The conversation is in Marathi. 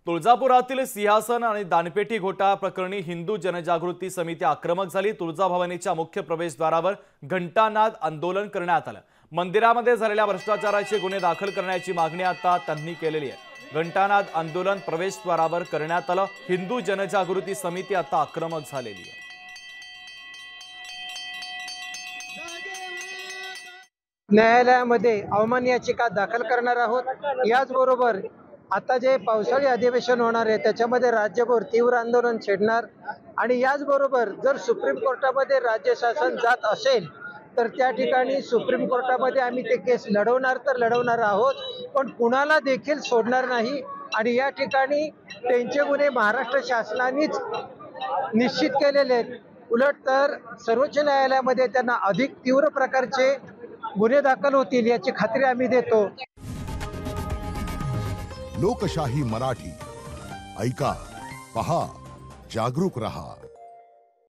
तुळजापुरातील सिंहासन आणि दानपेटी घोटाळा प्रकरणी हिंदू जनजागृती समिती आक्रमक झाली। तुळजाभवानीच्या मुख्य प्रवेशद्वारावर घंटानाद आंदोलन करण्यात आलं। मंदिरामध्ये झालेल्या भ्रष्टाचाराचे गुन्हे दाखल करण्याची मागणी आता त्यांनी केलेली आहे। घंटानाद आंदोलन प्रवेशद्वारावर करण्यात आलं। हिंदू जनजागृती समिती आता आक्रमक झालेली आहे। न्यायालयामध्ये अवमान याचिका दाखल करणार आहोत। याचबरोबर आता जे पावसाळी अधिवेशन होणार आहे त्याच्यामध्ये राज्यभर तीव्र आंदोलन छेडणार आणि याचबरोबर जर सुप्रीम कोर्टामध्ये राज्य शासन जात असेल तर त्या ठिकाणी सुप्रीम कोर्टामध्ये आम्ही ते केस लढवणार आहोत, पण कुणाला देखील सोडणार नाही। आणि या ठिकाणी त्यांचे गुन्हे महाराष्ट्र शासनानेच निश्चित केलेले आहेत। उलट तर सर्वोच्च न्यायालयामध्ये त्यांना अधिक तीव्र प्रकारचे गुन्हे दाखल होतील याची खात्री आम्ही देतो। लोकशाही मराठी ऐका, पहा, जागरूक रहा।